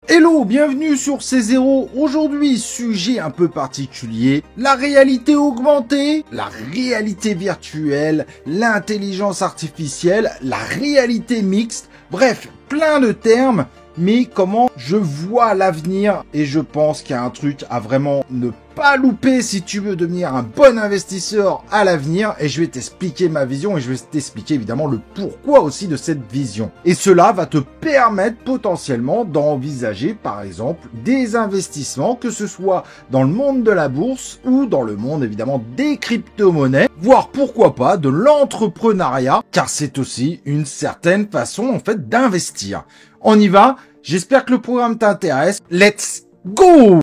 Hello, bienvenue sur C0. Aujourd'hui, sujet un peu particulier, la réalité augmentée, la réalité virtuelle, l'intelligence artificielle, la réalité mixte, bref, plein de termes, mais comment je vois l'avenir et je pense qu'il y a un truc à vraiment ne pas louper si tu veux devenir un bon investisseur à l'avenir, et je vais t'expliquer ma vision et je vais t'expliquer évidemment le pourquoi aussi de cette vision. Et cela va te permettre potentiellement d'envisager par exemple des investissements, que ce soit dans le monde de la bourse ou dans le monde évidemment des crypto-monnaies, voire pourquoi pas de l'entrepreneuriat, car c'est aussi une certaine façon en fait d'investir. On y va, j'espère que le programme t'intéresse, let's go!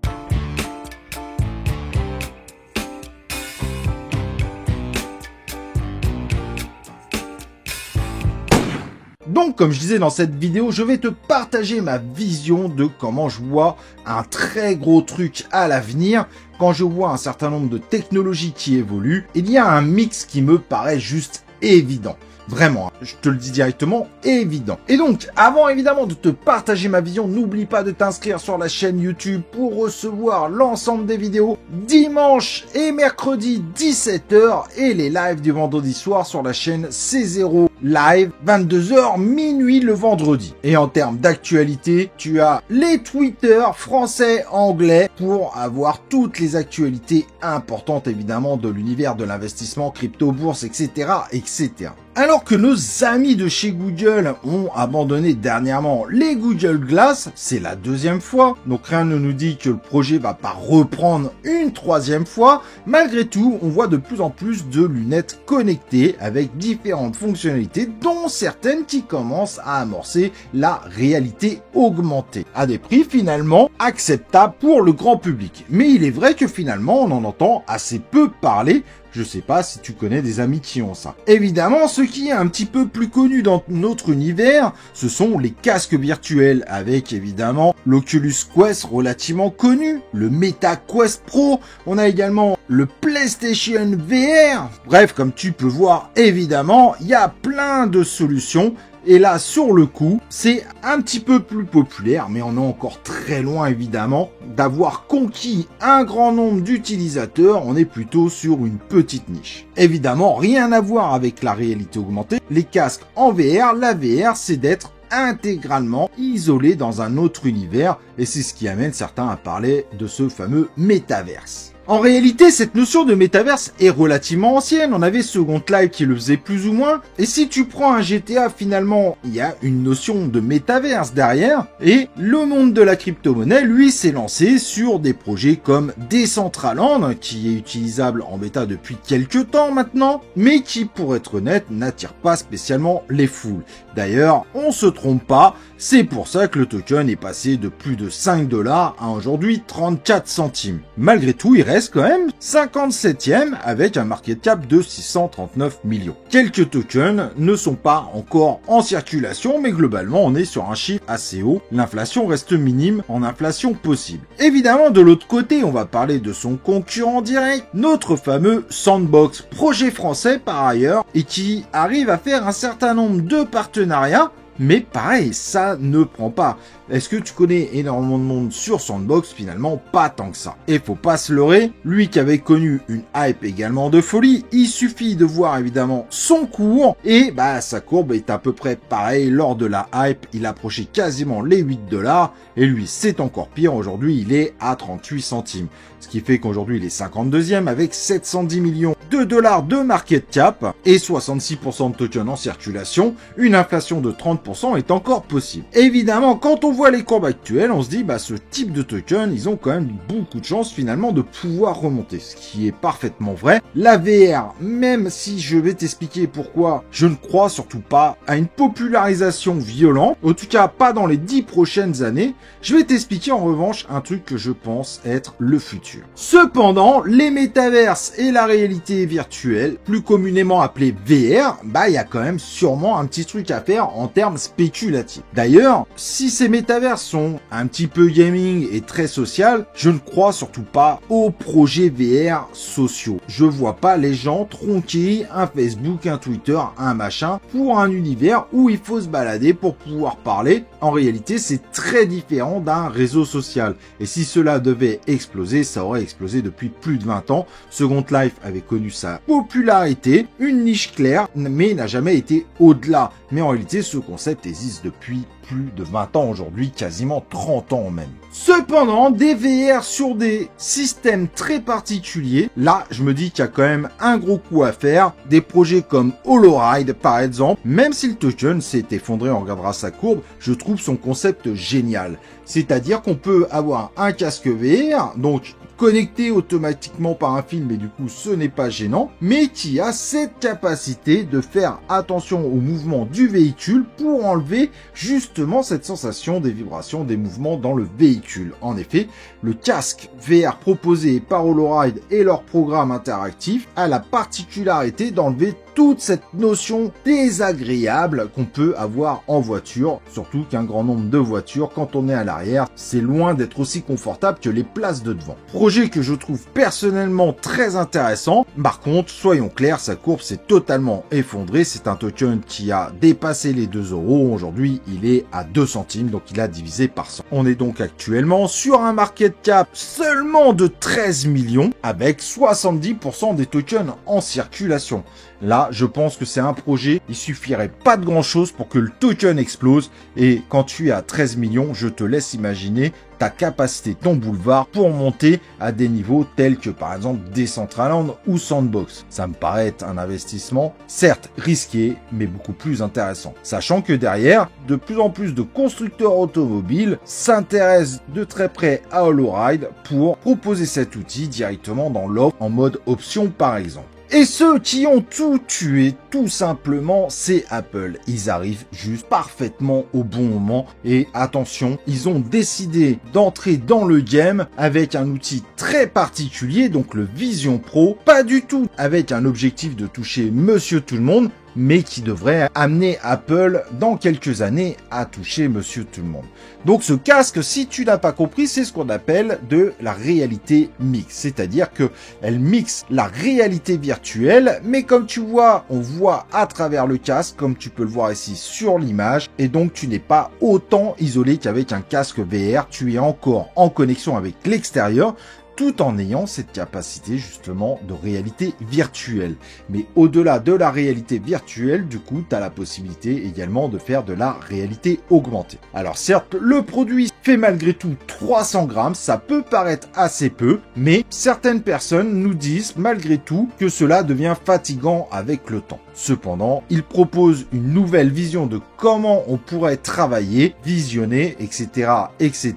Donc, comme je disais dans cette vidéo, je vais te partager ma vision de comment je vois un très gros truc à l'avenir. Quand je vois un certain nombre de technologies qui évoluent, il y a un mix qui me paraît juste évident. Vraiment, je te le dis directement, évident. Et donc, avant évidemment de te partager ma vision, n'oublie pas de t'inscrire sur la chaîne YouTube pour recevoir l'ensemble des vidéos dimanche et mercredi 17h et les lives du vendredi soir sur la chaîne C0 Live, 22h minuit le vendredi. Et en termes d'actualité, tu as les Twitter français, anglais pour avoir toutes les actualités importantes évidemment de l'univers de l'investissement, crypto, bourse, etc., etc. Alors que nos amis de chez Google ont abandonné dernièrement les Google Glass, c'est la deuxième fois, donc rien ne nous dit que le projet va pas reprendre une troisième fois. Malgré tout, on voit de plus en plus de lunettes connectées avec différentes fonctionnalités, dont certaines qui commencent à amorcer la réalité augmentée, à des prix finalement acceptables pour le grand public. Mais il est vrai que finalement, on en entend assez peu parler. Je sais pas si tu connais des amis qui ont ça. Évidemment, ce qui est un petit peu plus connu dans notre univers, ce sont les casques virtuels avec évidemment l'Oculus Quest relativement connu, le Meta Quest Pro, on a également le PlayStation VR. Bref, comme tu peux voir, évidemment, il y a plein de solutions. Et là, sur le coup, c'est un petit peu plus populaire, mais on est encore très loin, évidemment, d'avoir conquis un grand nombre d'utilisateurs. On est plutôt sur une petite niche. Évidemment, rien à voir avec la réalité augmentée. Les casques en VR, la VR, c'est d'être intégralement isolé dans un autre univers, et c'est ce qui amène certains à parler de ce fameux métaverse. En réalité, cette notion de métaverse est relativement ancienne. On avait Second Life qui le faisait plus ou moins. Et si tu prends un GTA, finalement, il y a une notion de métaverse derrière. Et le monde de la crypto-monnaie, lui, s'est lancé sur des projets comme Decentraland, qui est utilisable en bêta depuis quelques temps maintenant, mais qui, pour être honnête, n'attire pas spécialement les foules. D'ailleurs, on se trompe pas, c'est pour ça que le token est passé de plus de 5 $ à aujourd'hui 34 centimes. Malgré tout, il reste quand même 57e avec un market cap de 639 millions. Quelques tokens ne sont pas encore en circulation, mais globalement, on est sur un chiffre assez haut. L'inflation reste minime en inflation possible. Évidemment, de l'autre côté, on va parler de son concurrent direct, notre fameux Sandbox, projet français par ailleurs, et qui arrive à faire un certain nombre de partenariats. Mais pareil, ça ne prend pas. Est-ce que tu connais énormément de monde sur Sandbox? Finalement, pas tant que ça. Et faut pas se leurrer, lui qui avait connu une hype également de folie, il suffit de voir évidemment son cours, et sa courbe est à peu près pareille. Lors de la hype, il approchait quasiment les 8 $, et lui c'est encore pire, aujourd'hui il est à 38 centimes. Ce qui fait qu'aujourd'hui il est 52e avec 710 millions de dollars de market cap et 66% de tokens en circulation. Une inflation de 30% est encore possible. Évidemment, quand on voit les courbes actuelles, on se dit ce type de token, ils ont quand même beaucoup de chance finalement de pouvoir remonter, ce qui est parfaitement vrai. La VR, même si je vais t'expliquer pourquoi je ne crois surtout pas à une popularisation violente, en tout cas pas dans les 10 prochaines années, je vais t'expliquer en revanche un truc que je pense être le futur. Cependant, les métaverses et la réalité virtuelle, plus communément appelée VR, il y a quand même sûrement un petit truc à faire en termes spéculatifs. D'ailleurs, si ces métaverses métaverses sont un petit peu gaming et très social, je ne crois surtout pas aux projets VR sociaux. Je vois pas les gens tronquer un Facebook, un Twitter, un machin pour un univers où il faut se balader pour pouvoir parler. En réalité, c'est très différent d'un réseau social. Et si cela devait exploser, ça aurait explosé depuis plus de 20 ans. Second Life avait connu sa popularité, une niche claire, mais n'a jamais été au-delà. Mais en réalité, ce concept existe depuis plus de 20 ans aujourd'hui, quasiment 30 ans même. Cependant, des VR sur des systèmes très particuliers, là, je me dis qu'il y a quand même un gros coup à faire. Des projets comme HoloRide, par exemple, même si le token s'est effondré, on regardera sa courbe, je trouve son concept génial. C'est-à-dire qu'on peut avoir un casque VR, donc connecté automatiquement par un fil, mais du coup ce n'est pas gênant, mais qui a cette capacité de faire attention au mouvement du véhicule pour enlever justement cette sensation des vibrations, des mouvements dans le véhicule. En effet, le casque VR proposé par HoloRide et leur programme interactif a la particularité d'enlever toute cette notion désagréable qu'on peut avoir en voiture, surtout qu'un grand nombre de voitures, quand on est à l'arrière, c'est loin d'être aussi confortable que les places de devant. Projet que je trouve personnellement très intéressant. Par contre, soyons clairs, sa courbe s'est totalement effondrée. C'est un token qui a dépassé les 2 €. Aujourd'hui, il est à 2 centimes, donc il a divisé par 100. On est donc actuellement sur un market cap seulement de 13 millions, avec 70% des tokens en circulation. Là, je pense que c'est un projet, il suffirait pas de grand chose pour que le token explose, et quand tu es à 13 millions, je te laisse imaginer ta capacité, ton boulevard, pour monter à des niveaux tels que par exemple Decentraland ou Sandbox. Ça me paraît être un investissement, certes risqué, mais beaucoup plus intéressant. Sachant que derrière, de plus en plus de constructeurs automobiles s'intéressent de très près à HoloRide pour proposer cet outil directement dans l'offre en mode option par exemple. Et ceux qui ont tout tué, tout simplement, c'est Apple. Ils arrivent juste parfaitement au bon moment. Et attention, ils ont décidé d'entrer dans le game avec un outil très particulier, donc le Vision Pro. Pas du tout avec un objectif de toucher Monsieur Tout-le-Monde, mais qui devrait amener Apple dans quelques années à toucher Monsieur Tout-le-Monde. Donc ce casque, si tu n'as pas compris, c'est ce qu'on appelle de la réalité mixte. C'est-à-dire que elle mixe la réalité virtuelle, mais comme tu vois, on voit à travers le casque, comme tu peux le voir ici sur l'image, et donc tu n'es pas autant isolé qu'avec un casque VR, tu es encore en connexion avec l'extérieur, tout en ayant cette capacité justement de réalité virtuelle. Mais au-delà de la réalité virtuelle, du coup, tu as la possibilité également de faire de la réalité augmentée. Alors certes, le produit fait malgré tout 300 grammes, ça peut paraître assez peu, mais certaines personnes nous disent malgré tout que cela devient fatigant avec le temps. Cependant, il propose une nouvelle vision de comment on pourrait travailler, visionner, etc., etc.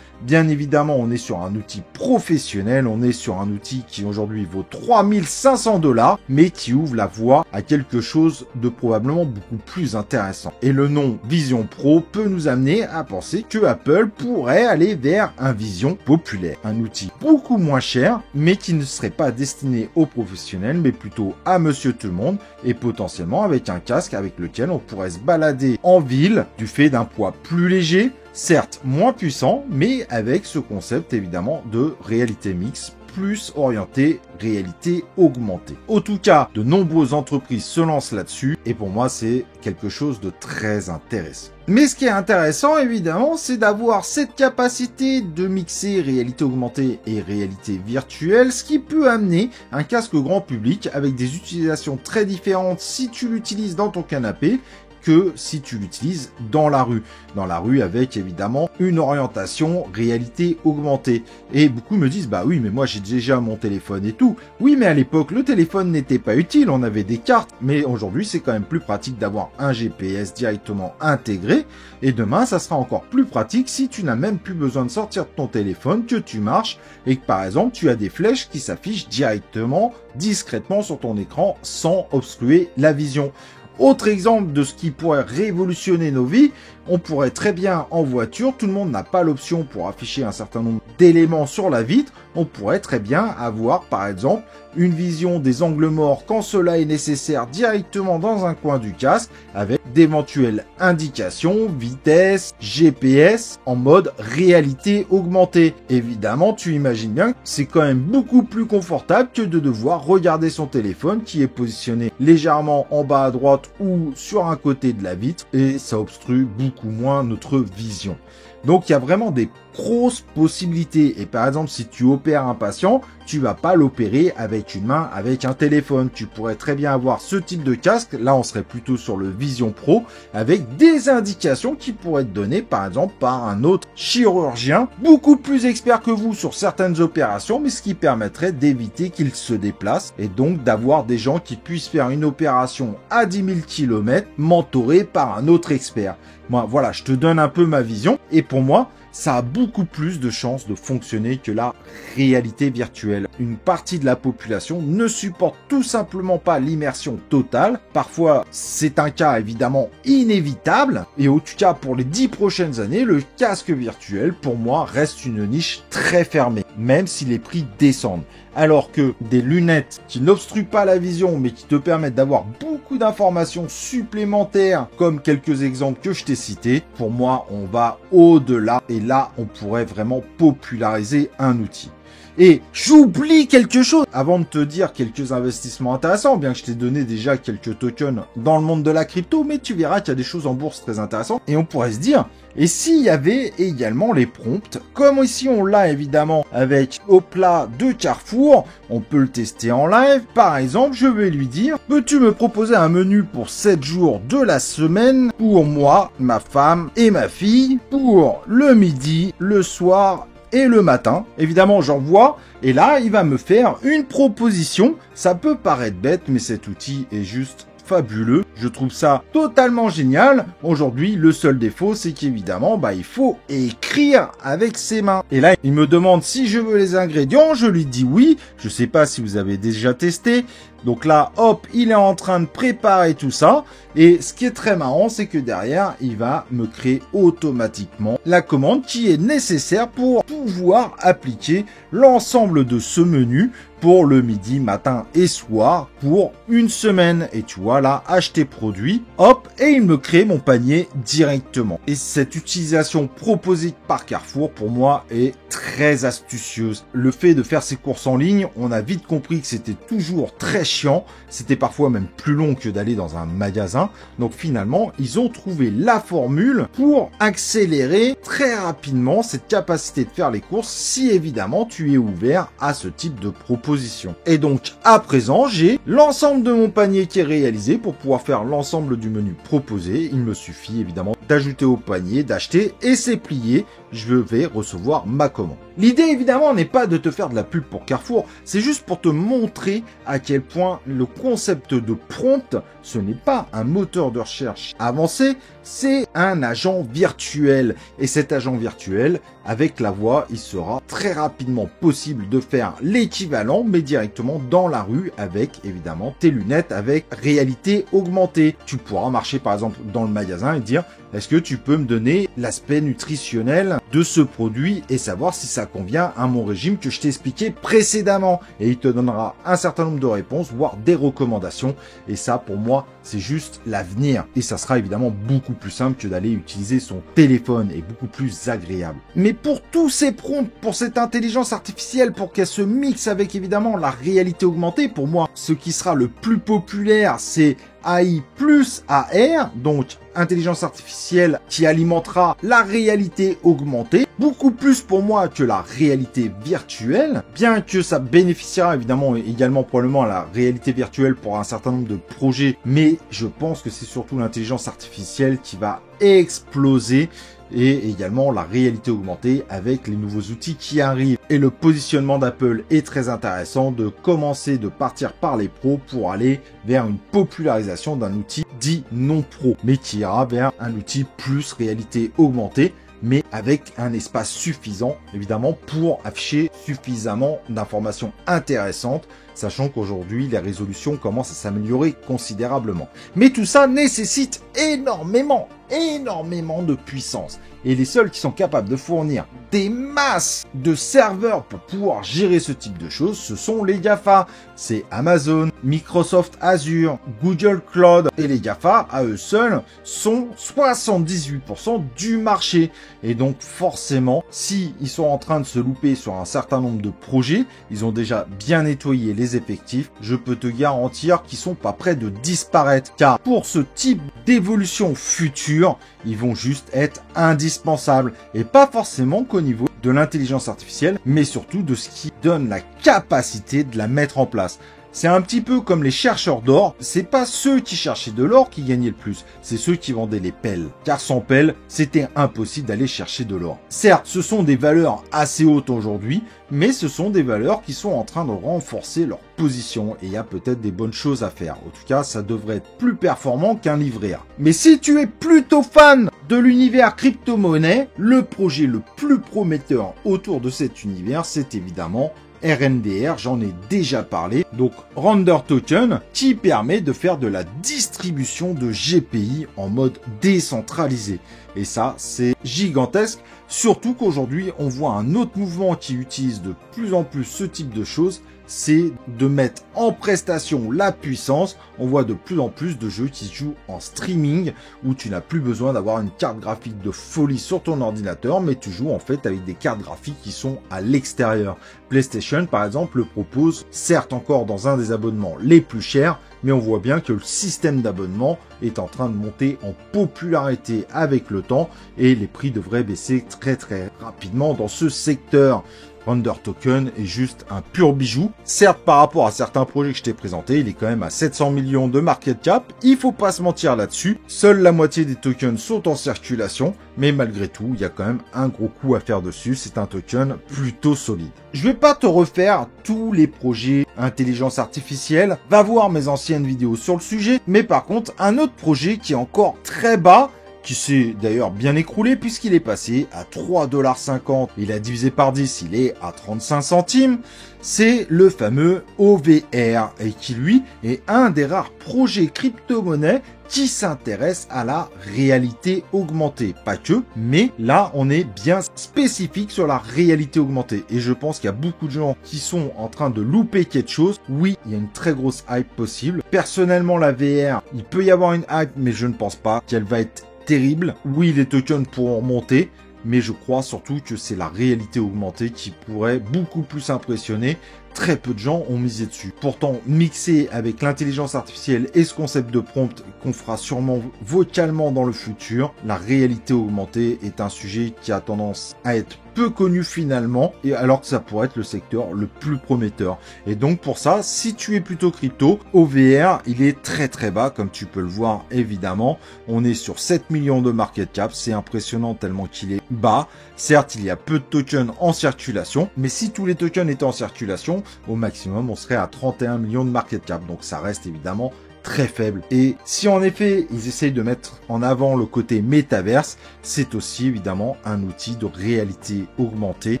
Bien évidemment, on est sur un outil professionnel, on est sur un outil qui aujourd'hui vaut 3500 $, mais qui ouvre la voie à quelque chose de probablement beaucoup plus intéressant. Et le nom Vision Pro peut nous amener à penser que Apple pourrait aller vers un Vision populaire. Un outil beaucoup moins cher, mais qui ne serait pas destiné aux professionnels, mais plutôt à Monsieur Tout-le-Monde, et potentiellement avec un casque avec lequel on pourrait se balader en ville du fait d'un poids plus léger, certes moins puissant, mais avec ce concept évidemment de réalité mixte, plus orienté réalité augmentée. En tout cas, de nombreuses entreprises se lancent là-dessus, et pour moi c'est quelque chose de très intéressant. Mais ce qui est intéressant évidemment, c'est d'avoir cette capacité de mixer réalité augmentée et réalité virtuelle, ce qui peut amener un casque grand public avec des utilisations très différentes si tu l'utilises dans ton canapé, que si tu l'utilises dans la rue. Dans la rue avec évidemment une orientation réalité augmentée. Et beaucoup me disent, bah oui, mais moi j'ai déjà mon téléphone et tout. Oui, mais à l'époque, le téléphone n'était pas utile, on avait des cartes. Mais aujourd'hui, c'est quand même plus pratique d'avoir un GPS directement intégré. Et demain, ça sera encore plus pratique si tu n'as même plus besoin de sortir de ton téléphone, que tu marches et que par exemple, tu as des flèches qui s'affichent directement, discrètement sur ton écran sans obstruer la vision. Autre exemple de ce qui pourrait révolutionner nos vies, on pourrait très bien en voiture, tout le monde n'a pas l'option pour afficher un certain nombre d'éléments sur la vitre, on pourrait très bien avoir par exemple une vision des angles morts quand cela est nécessaire directement dans un coin du casque avec d'éventuelles indications, vitesse, GPS en mode réalité augmentée. Évidemment, tu imagines bien que c'est quand même beaucoup plus confortable que de devoir regarder son téléphone qui est positionné légèrement en bas à droite ou sur un côté de la vitre et ça obstrue beaucoup moins notre vision. Donc il y a vraiment des grosses possibilités. Et par exemple, si tu opères un patient, tu vas pas l'opérer avec une main, avec un téléphone. Tu pourrais très bien avoir ce type de casque. Là, on serait plutôt sur le Vision Pro avec des indications qui pourraient être données, par exemple, par un autre chirurgien beaucoup plus expert que vous sur certaines opérations, mais ce qui permettrait d'éviter qu'il se déplace et donc d'avoir des gens qui puissent faire une opération à 10 000 km mentorés par un autre expert. Moi, voilà, je te donne un peu ma vision et pour moi, ça a beaucoup plus de chances de fonctionner que la réalité virtuelle. Une partie de la population ne supporte tout simplement pas l'immersion totale. Parfois, c'est un cas évidemment inévitable. Et en tout cas, pour les 10 prochaines années, le casque virtuel, pour moi, reste une niche très fermée, même si les prix descendent. Alors que des lunettes qui n'obstruent pas la vision, mais qui te permettent d'avoir beaucoup d'informations supplémentaires, comme quelques exemples que je t'ai cités, pour moi, on va au-delà. Et là, on pourrait vraiment populariser un outil. Et j'oublie quelque chose avant de te dire quelques investissements intéressants, bien que je t'ai donné déjà quelques tokens dans le monde de la crypto, mais tu verras qu'il y a des choses en bourse très intéressantes. Et on pourrait se dire, et s'il y avait également les prompts, comme ici on l'a évidemment avec Hopla de Carrefour, on peut le tester en live. Par exemple, je vais lui dire, peux-tu me proposer un menu pour 7 jours de la semaine pour moi, ma femme et ma fille, pour le midi, le soir et le matin. Évidemment, j'envoie et là, il va me faire une proposition. Ça peut paraître bête, mais cet outil est juste fabuleux. Je trouve ça totalement génial. Aujourd'hui, le seul défaut, c'est qu'évidemment, il faut écrire avec ses mains. Et là, il me demande si je veux les ingrédients. Je lui dis oui. Je sais pas si vous avez déjà testé. Donc là, hop, il est en train de préparer tout ça. Et ce qui est très marrant, c'est que derrière, il va me créer automatiquement la commande qui est nécessaire pour pouvoir appliquer l'ensemble de ce menu pour le midi, matin et soir pour une semaine. Et tu vois là, acheter produit, hop, et il me crée mon panier directement. Et cette utilisation proposée par Carrefour, pour moi, est très astucieuse. Le fait de faire ses courses en ligne, on a vite compris que c'était toujours très chiant. C'était parfois même plus long que d'aller dans un magasin. Donc finalement, ils ont trouvé la formule pour accélérer très rapidement cette capacité de faire les courses si évidemment tu es ouvert à ce type de proposition. Et donc à présent, j'ai l'ensemble de mon panier qui est réalisé pour pouvoir faire l'ensemble du menu proposé. Il me suffit évidemment d'ajouter au panier, d'acheter et c'est plié. Je vais recevoir ma commande. L'idée évidemment n'est pas de te faire de la pub pour Carrefour, c'est juste pour te montrer à quel point le concept de prompt, ce n'est pas un moteur de recherche avancé, c'est un agent virtuel. Et cet agent virtuel, avec la voix, il sera très rapidement possible de faire l'équivalent, mais directement dans la rue avec évidemment tes lunettes avec réalité augmentée. Tu pourras marcher par exemple dans le magasin et dire est-ce que tu peux me donner l'aspect nutritionnel de ce produit et savoir si ça convient à mon régime que je t'ai expliqué précédemment. Et il te donnera un certain nombre de réponses, voire des recommandations. Et ça, pour moi, c'est juste l'avenir. Et ça sera évidemment beaucoup plus simple que d'aller utiliser son téléphone et beaucoup plus agréable. Mais pour tous ces prompts, pour cette intelligence artificielle, pour qu'elle se mixe avec évidemment la réalité augmentée, pour moi, ce qui sera le plus populaire, c'est AI plus AR, donc intelligence artificielle qui alimentera la réalité augmentée, beaucoup plus pour moi que la réalité virtuelle, bien que ça bénéficiera évidemment également probablement à la réalité virtuelle pour un certain nombre de projets, mais je pense que c'est surtout l'intelligence artificielle qui va exploser et également la réalité augmentée avec les nouveaux outils qui arrivent. Et le positionnement d'Apple est très intéressant de commencer de partir par les pros pour aller vers une popularisation d'un outil dit non pro, mais qui ira vers un outil plus réalité augmentée, mais avec un espace suffisant, évidemment, pour afficher suffisamment d'informations intéressantes sachant qu'aujourd'hui, les résolutions commencent à s'améliorer considérablement. Mais tout ça nécessite énormément de puissance. Et les seuls qui sont capables de fournir des masses de serveurs pour pouvoir gérer ce type de choses, ce sont les GAFA. C'est Amazon, Microsoft Azure, Google Cloud. Et les GAFA, à eux seuls, sont 78% du marché. Et donc forcément, si ils sont en train de se louper sur un certain nombre de projets, ils ont déjà bien nettoyé les effectifs, je peux te garantir qu'ils sont pas prêts de disparaître. Car pour ce type d'évolution future, ils vont juste être indispensables. Et pas forcément qu'au niveau de l'intelligence artificielle, mais surtout de ce qui donne la capacité de la mettre en place. C'est un petit peu comme les chercheurs d'or, c'est pas ceux qui cherchaient de l'or qui gagnaient le plus, c'est ceux qui vendaient les pelles. Car sans pelles, c'était impossible d'aller chercher de l'or. Certes, ce sont des valeurs assez hautes aujourd'hui, mais ce sont des valeurs qui sont en train de renforcer leur position et il y a peut-être des bonnes choses à faire. En tout cas, ça devrait être plus performant qu'un livret A. Mais si tu es plutôt fan de l'univers crypto-monnaie, le projet le plus prometteur autour de cet univers, c'est évidemment RNDR, j'en ai déjà parlé, donc Render Token, qui permet de faire de la distribution de GPI en mode décentralisé. Et ça, c'est gigantesque, surtout qu'aujourd'hui, on voit un autre mouvement qui utilise de plus en plus ce type de choses, c'est de mettre en prestation la puissance. On voit de plus en plus de jeux qui se jouent en streaming, où tu n'as plus besoin d'avoir une carte graphique de folie sur ton ordinateur, mais tu joues en fait avec des cartes graphiques qui sont à l'extérieur. PlayStation, par exemple, le propose, certes encore dans un des abonnements les plus chers, mais on voit bien que le système d'abonnement est en train de monter en popularité avec le temps, et les prix devraient baisser très rapidement dans ce secteur. Render Token est juste un pur bijou. Certes, par rapport à certains projets que je t'ai présentés, il est quand même à 700 millions de market cap. Il faut pas se mentir là-dessus. Seule la moitié des tokens sont en circulation. Mais malgré tout, il y a quand même un gros coup à faire dessus. C'est un token plutôt solide. Je vais pas te refaire tous les projets intelligence artificielle. Va voir mes anciennes vidéos sur le sujet. Mais par contre, un autre projet qui est encore très bas, qui s'est d'ailleurs bien écroulé puisqu'il est passé à 3,50 $. Il a divisé par 10, il est à 35 centimes. C'est le fameux OVR et qui lui est un des rares projets crypto-monnaie qui s'intéresse à la réalité augmentée. Pas que, mais là on est bien spécifique sur la réalité augmentée. Et je pense qu'il y a beaucoup de gens qui sont en train de louper quelque chose. Oui, il y a une très grosse hype possible. Personnellement, la VR, il peut y avoir une hype, mais je ne pense pas qu'elle va être terrible. Oui, les tokens pourront monter, mais je crois surtout que c'est la réalité augmentée qui pourrait beaucoup plus impressionner. Très peu de gens ont misé dessus. Pourtant, mixé avec l'intelligence artificielle et ce concept de prompt qu'on fera sûrement vocalement dans le futur, la réalité augmentée est un sujet qui a tendance à être peu connu finalement, et alors que ça pourrait être le secteur le plus prometteur. Et donc pour ça, si tu es plutôt crypto, OVR, il est très bas, comme tu peux le voir évidemment. On est sur 7 millions de market cap, c'est impressionnant tellement qu'il est bas. Certes, il y a peu de tokens en circulation, mais si tous les tokens étaient en circulation, au maximum, on serait à 31 millions de market cap. Donc ça reste évidemment très faible. Et si en effet ils essayent de mettre en avant le côté métaverse, c'est aussi évidemment un outil de réalité augmentée,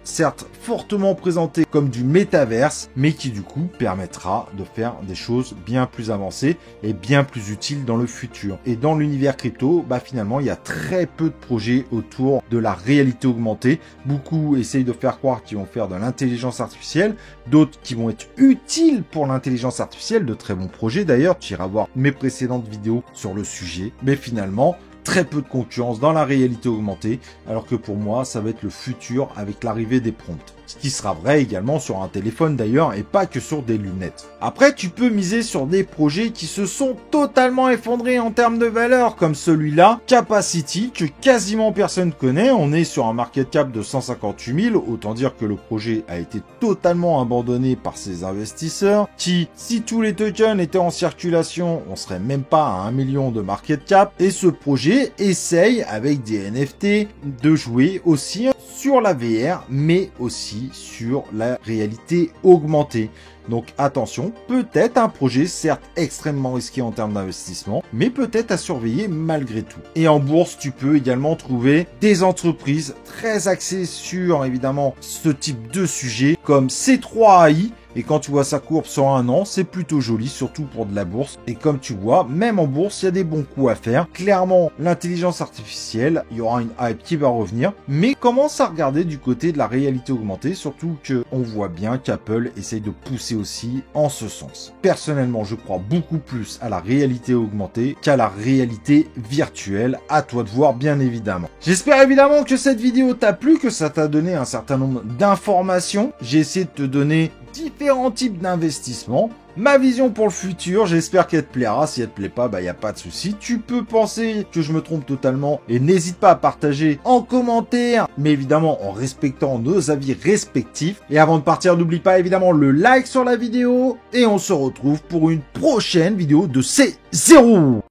certes fortement présenté comme du métaverse, mais qui du coup permettra de faire des choses bien plus avancées et bien plus utiles dans le futur. Et dans l'univers crypto, finalement il y a très peu de projets autour de la réalité augmentée. Beaucoup essayent de faire croire qu'ils vont faire de l'intelligence artificielle, d'autres qui vont être utiles pour l'intelligence artificielle, de très bons projets d'ailleurs, tu iras voir mes précédentes vidéos sur le sujet, mais finalement très peu de concurrence dans la réalité augmentée, alors que pour moi ça va être le futur avec l'arrivée des prompts. Ce qui sera vrai également sur un téléphone d'ailleurs et pas que sur des lunettes. Après tu peux miser sur des projets qui se sont totalement effondrés en termes de valeur comme celui-là, Capacity, que quasiment personne connaît. On est sur un market cap de 158 000, autant dire que le projet a été totalement abandonné par ses investisseurs qui, si tous les tokens étaient en circulation, on serait même pas à 1 million de market cap. Et ce projet essaye avec des NFT de jouer aussi sur la VR mais aussi sur la réalité augmentée. Donc attention, peut-être un projet certes extrêmement risqué en termes d'investissement, mais peut-être à surveiller malgré tout. Et en bourse, tu peux également trouver des entreprises très axées sur évidemment ce type de sujet comme C3AI, Et quand tu vois sa courbe sur un an, c'est plutôt joli, surtout pour de la bourse. Et comme tu vois, même en bourse, il y a des bons coups à faire. Clairement, l'intelligence artificielle, il y aura une hype qui va revenir, mais commence à regarder du côté de la réalité augmentée, surtout que on voit bien qu'Apple essaye de pousser aussi en ce sens. Personnellement, je crois beaucoup plus à la réalité augmentée qu'à la réalité virtuelle. À toi de voir, bien évidemment. J'espère évidemment que cette vidéo t'a plu, que ça t'a donné un certain nombre d'informations. J'ai essayé de te donner différents types d'investissements, ma vision pour le futur, j'espère qu'elle te plaira. Si elle te plaît pas, y a pas de souci. Tu peux penser que je me trompe totalement et n'hésite pas à partager en commentaire, mais évidemment en respectant nos avis respectifs. Et avant de partir, n'oublie pas évidemment le like sur la vidéo et on se retrouve pour une prochaine vidéo de C0.